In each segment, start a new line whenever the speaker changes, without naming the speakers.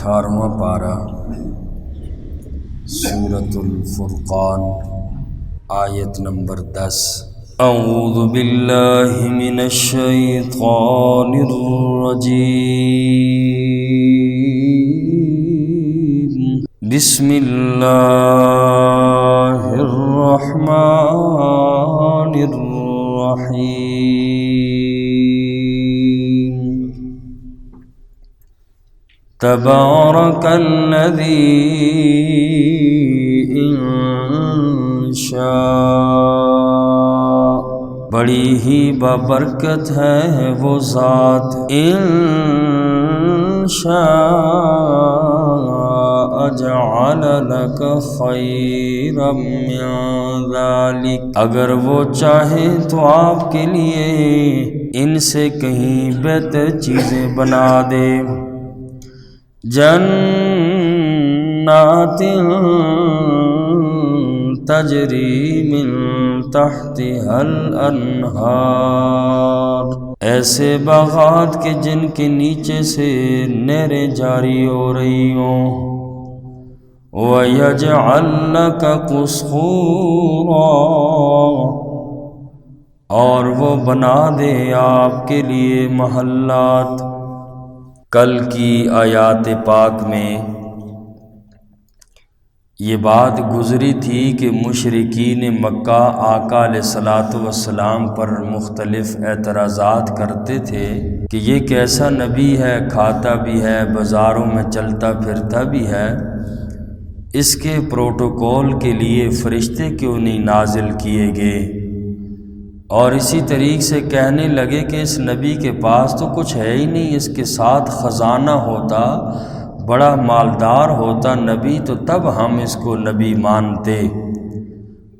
18واں پارہ سورۃ الفرقان آیت نمبر 10۔ اعوذ باللہ من الشیطان الرجیم، بسم اللہ الرحمن الرحیم۔ تبارک الذی ان شاء، بڑی ہی بابرکت ہے وہ ذات، ان شاء جعل لک خیرا من ذلک، اگر وہ چاہے تو آپ کے لیے ان سے کہیں بہتر چیزیں بنا دے۔ جنات تجری من تحتها الانہار، ایسے باغات کے جن کے نیچے سے نہریں جاری ہو رہی ہوں۔ وَيَجْعَلْ لَكَ قُصُورًا، اور وہ بنا دے آپ کے لیے محلات۔ کل کی آیات پاک میں یہ بات گزری تھی کہ مشرکین مکہ آقا علیہ الصلوۃ والسلام پر مختلف اعتراضات کرتے تھے کہ یہ کیسا نبی ہے، کھاتا بھی ہے، بازاروں میں چلتا پھرتا بھی ہے، اس کے پروٹوکول کے لیے فرشتے کیوں نہیں نازل کیے گئے؟ اور اسی طریقے سے کہنے لگے کہ اس نبی کے پاس تو کچھ ہے ہی نہیں، اس کے ساتھ خزانہ ہوتا، بڑا مالدار ہوتا نبی تو تب ہم اس کو نبی مانتے،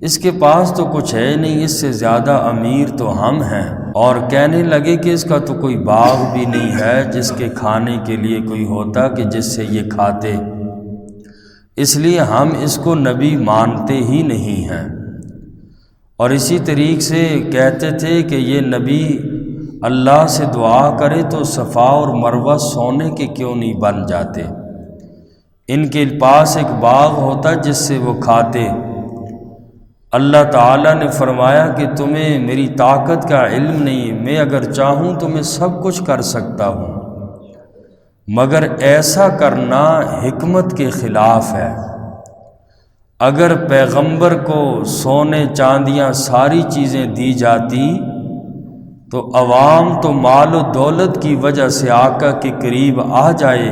اس کے پاس تو کچھ ہے نہیں، اس سے زیادہ امیر تو ہم ہیں۔ اور کہنے لگے کہ اس کا تو کوئی باغ بھی نہیں ہے جس کے کھانے کے لیے کوئی ہوتا کہ جس سے یہ کھاتے، اس لیے ہم اس کو نبی مانتے ہی نہیں ہیں۔ اور اسی طریقے سے کہتے تھے کہ یہ نبی اللہ سے دعا کرے تو صفا اور مروہ سونے کے کیوں نہیں بن جاتے، ان کے پاس ایک باغ ہوتا جس سے وہ کھاتے۔ اللہ تعالیٰ نے فرمایا کہ تمہیں میری طاقت کا علم نہیں، میں اگر چاہوں تو میں سب کچھ کر سکتا ہوں، مگر ایسا کرنا حکمت کے خلاف ہے۔ اگر پیغمبر کو سونے چاندیاں ساری چیزیں دی جاتی تو عوام تو مال و دولت کی وجہ سے آقا کے قریب آ جائے،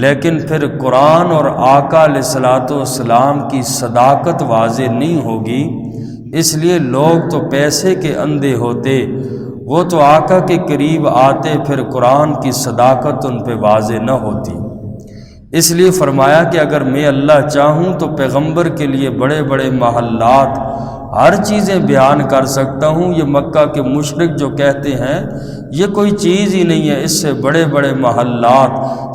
لیکن پھر قرآن اور آقا علیہ الصلوۃ والسلام کی صداقت واضح نہیں ہوگی، اس لیے لوگ تو پیسے کے اندھے ہوتے، وہ تو آقا کے قریب آتے، پھر قرآن کی صداقت ان پہ واضح نہ ہوتی۔ اس لیے فرمایا کہ اگر میں اللہ چاہوں تو پیغمبر کے لیے بڑے بڑے محلات، ہر چیزیں بیان کر سکتا ہوں۔ یہ مکہ کے مشرک جو کہتے ہیں یہ کوئی چیز ہی نہیں ہے، اس سے بڑے بڑے محلات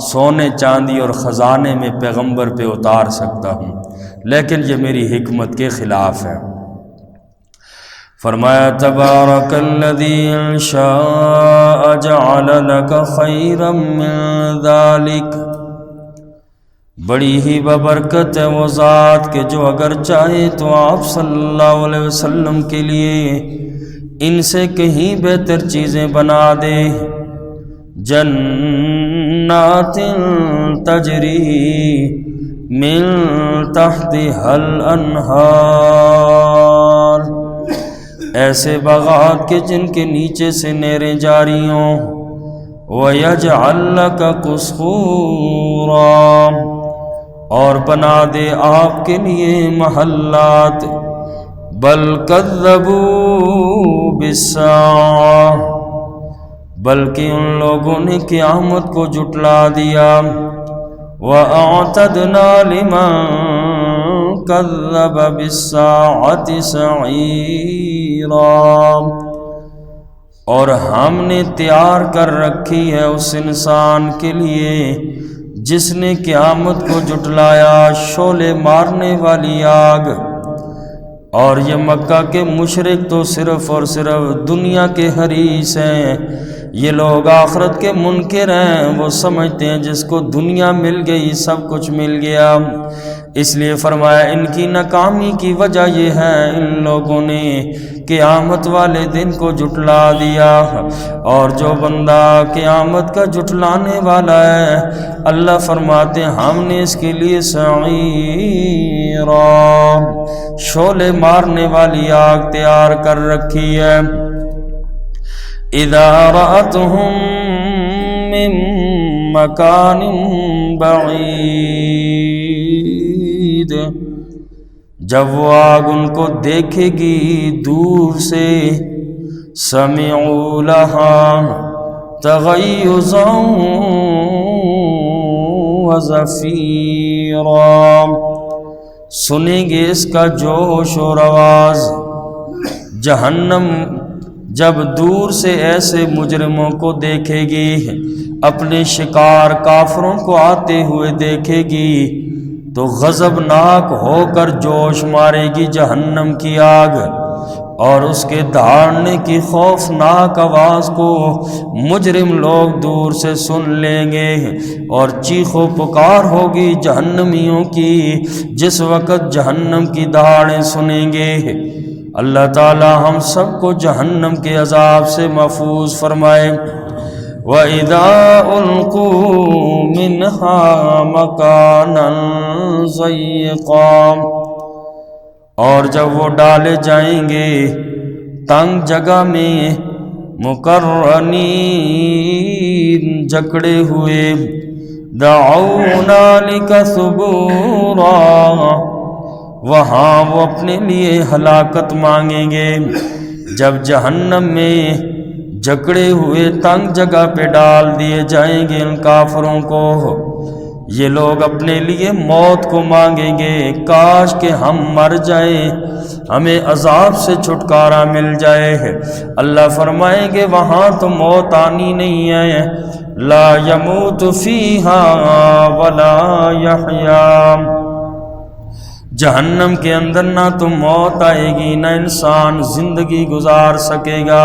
سونے چاندی اور خزانے میں پیغمبر پہ اتار سکتا ہوں، لیکن یہ میری حکمت کے خلاف ہے۔ فرمایا تبارک الذی ان شاء جعل لک خیرا من ذلک، بڑی ہی بابرکت ہے وہ ذات کہ جو اگر چاہے تو آپ صلی اللہ علیہ وسلم کے لیے ان سے کہیں بہتر چیزیں بنا دے۔ جنات تجری من تحتها الانہار، ایسے باغات کے جن کے نیچے سے نہریں جاری ہوں۔ وَيَجْعَلْ لَكَ قُصُورًا، اور بنا دے آپ کے لیے محلات۔ بل کذبوا بالساعہ، بلکہ ان لوگوں نے قیامت کو جھٹلا دیا۔ وَأَعْتَدْنَا لِمَن كَذَّبَ بِالسَّاعَةِ سَعِيرًا، اور ہم نے تیار کر رکھی ہے اس انسان کے لیے جس نے قیامت کو جھٹلایا، شعلے مارنے والی آگ۔ اور یہ مکہ کے مشرک تو صرف اور صرف دنیا کے حریص ہیں، یہ لوگ آخرت کے منکر ہیں، وہ سمجھتے ہیں جس کو دنیا مل گئی سب کچھ مل گیا۔ اس لیے فرمایا ان کی ناکامی کی وجہ یہ ہے ان لوگوں نے قیامت والے دن کو جھٹلا دیا، اور جو بندہ قیامت کا جھٹلانے والا ہے اللہ فرماتے ہیں ہم نے اس کے لیے سعیرا شعلے مارنے والی آگ تیار کر رکھی ہے۔ اذا رأتهم من مکان بعید، جب وہ آگ ان کو دیکھے گی دور سے، سمعوا لها تغیظا وزفیرا، سنیں گے اس کا جوش اور آواز۔ جہنم جب دور سے ایسے مجرموں کو دیکھے گی، اپنے شکار کافروں کو آتے ہوئے دیکھے گی تو غضبناک ہو کر جوش مارے گی جہنم کی آگ، اور اس کے دھاڑنے کی خوفناک آواز کو مجرم لوگ دور سے سن لیں گے، اور چیخ و پکار ہوگی جہنمیوں کی جس وقت جہنم کی دھاڑیں سنیں گے۔ اللہ تعالی ہم سب کو جہنم کے عذاب سے محفوظ فرمائے۔ وَإِذَا أُلْقُوا مِنْهَا مَكَانًا ضَيِّقًا، اور جب وہ ڈالے جائیں گے تنگ جگہ میں، مقرنین جکڑے ہوئے، دعوا هُنَالِكَ ثُبُورًا، وہاں وہ اپنے لیے ہلاکت مانگیں گے۔ جب جہنم میں جکڑے ہوئے تنگ جگہ پہ ڈال دیے جائیں گے ان کافروں کو، یہ لوگ اپنے لیے موت کو مانگیں گے، کاش کہ ہم مر جائیں، ہمیں عذاب سے چھٹکارا مل جائے۔ اللہ فرمائیں گے وہاں تو موت آنی نہیں ہے، لا یموت فیہا ولا یحییٰ، جہنم کے اندر نہ تو موت آئے گی نہ انسان زندگی گزار سکے گا۔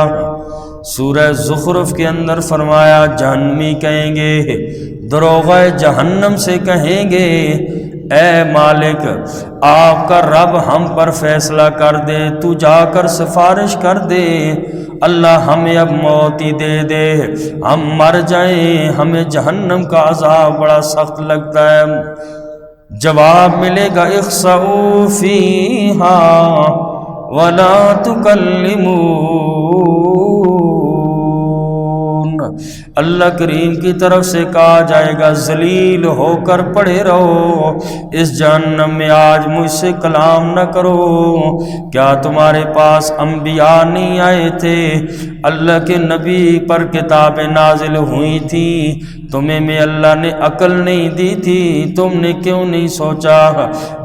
سورہ زخرف کے اندر فرمایا جہنمی کہیں گے، دروغہ جہنم سے کہیں گے اے مالک آپ کا رب ہم پر فیصلہ کر دے، تو جا کر سفارش کر دے، اللہ ہمیں اب موت ہی دے دے، ہم مر جائیں، ہمیں جہنم کا عذاب بڑا سخت لگتا ہے۔ جواب ملے گا اخسئوا فیہا ولا تکلمون، اللہ کریم کی طرف سے کہا جائے گا ذلیل ہو کر پڑے رہو اس جہنم میں، آج مجھ سے کلام نہ کرو۔ کیا تمہارے پاس انبیاء نہیں آئے تھے؟ اللہ کے نبی پر کتابیں نازل ہوئی تھی، تمہیں میں اللہ نے عقل نہیں دی تھی؟ تم نے کیوں نہیں سوچا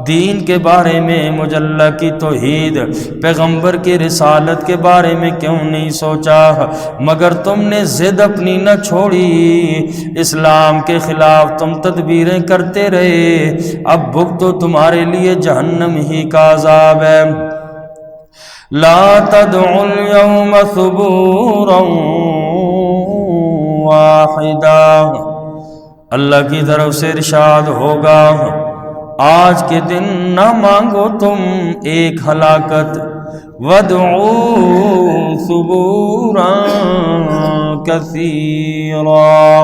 دین کے بارے میں، مجھ اللہ کی توحید پیغمبر کی رسالت کے بارے میں کیوں نہیں سوچا؟ مگر تم نے ضد اپنی نہ چھوڑی، اسلام کے خلاف تم تدبیریں کرتے رہے، اب بھگ تو تمہارے لیے جہنم ہی کا عذاب ہے۔ لا تدعوا اليوم ثبورا واحدا، اللہ کی طرف سے ارشاد ہوگا آج کے دن نہ مانگو تم ایک ہلاکت، وَادْعُوا ثُبُورًا كَثِيرًا،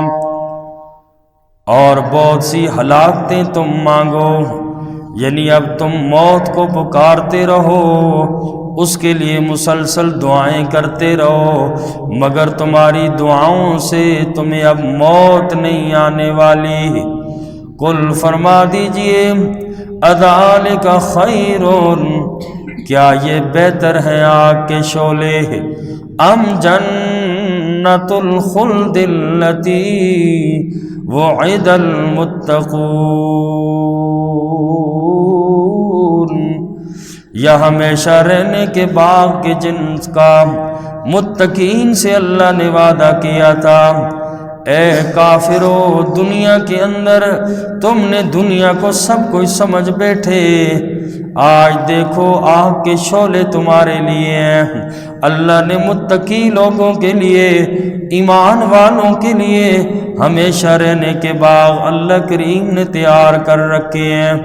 اور بہت سی ہلاکتیں تم مانگو، یعنی اب تم موت کو پکارتے رہو، اس کے لیے مسلسل دعائیں کرتے رہو، مگر تمہاری دعاؤں سے تمہیں اب موت نہیں آنے والی۔ قل فرما دیجئے اذالک خیر، کیا یہ بہتر ہے آگ کے شعلے، ام جنت الخلد التی وعد المتقون، یا ہمیشہ رہنے کے باغ کے جن کا متقین سے اللہ نے وعدہ کیا تھا۔ اے کافرو، دنیا کے اندر تم نے دنیا کو سب کچھ سمجھ بیٹھے، آج دیکھو آگ کے شعلے تمہارے لیے ہیں۔ اللہ نے متقی لوگوں کے لیے، ایمان والوں کے لیے ہمیشہ رہنے کے باغ اللہ کریم نے تیار کر رکھے ہیں۔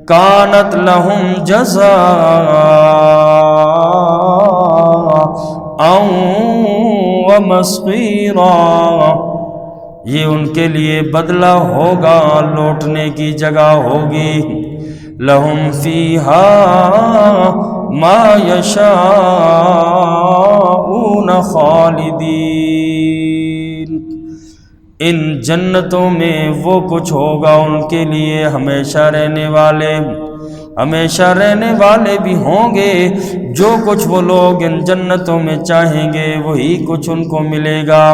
کانت لہم جزاء ومصیرا، یہ ان کے لیے بدلہ ہوگا، لوٹنے کی جگہ ہوگی۔ لہم فیہا ما یشاءون خالدین، ان جنتوں میں وہ کچھ ہوگا ان کے لیے ہمیشہ رہنے والے، ہمیشہ رہنے والے بھی ہوں گے۔ جو کچھ وہ لوگ ان جنتوں میں چاہیں گے وہی کچھ ان کو ملے گا۔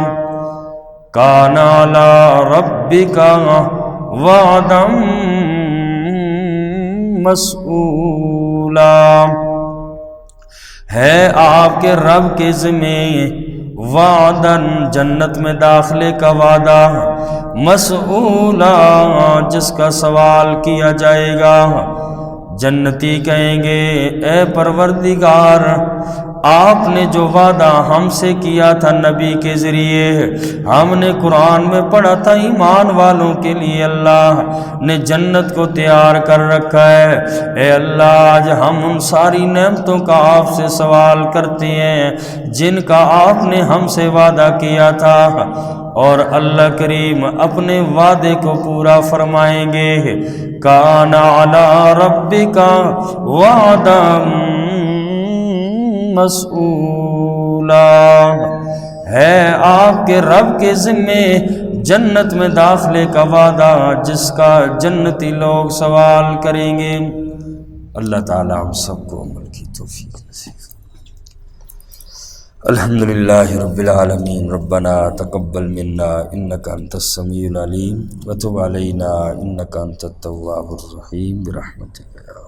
کان علی ربک وعدا مسئولا، ہے آپ کے رب کے ذمہ وعدن، جنت میں داخلے کا وعدہ، مسئولا، جس کا سوال کیا جائے گا۔ جنتی کہیں گے اے پروردگار، آپ نے جو وعدہ ہم سے کیا تھا نبی کے ذریعے، ہم نے قرآن میں پڑھا تھا ایمان والوں کے لیے اللہ نے جنت کو تیار کر رکھا ہے، اے اللہ آج ہم ان ساری نعمتوں کا آپ سے سوال کرتے ہیں جن کا آپ نے ہم سے وعدہ کیا تھا، اور اللہ کریم اپنے وعدے کو پورا فرمائیں گے۔ کان علی ربک وعدا مسئولا، ہے آپ کے رب کے ذمے جنت میں داخلے کا وعدہ جس کا جنتی لوگ سوال کریں گے۔ اللہ تعالی ہم سب کو عمل کی توفیق نصیب۔ الحمدللہ رب العالمین، ربنا تقبل منا انک انت السمیع العلیم وتب علینا انک انت التواب الرحیم برحمتک یا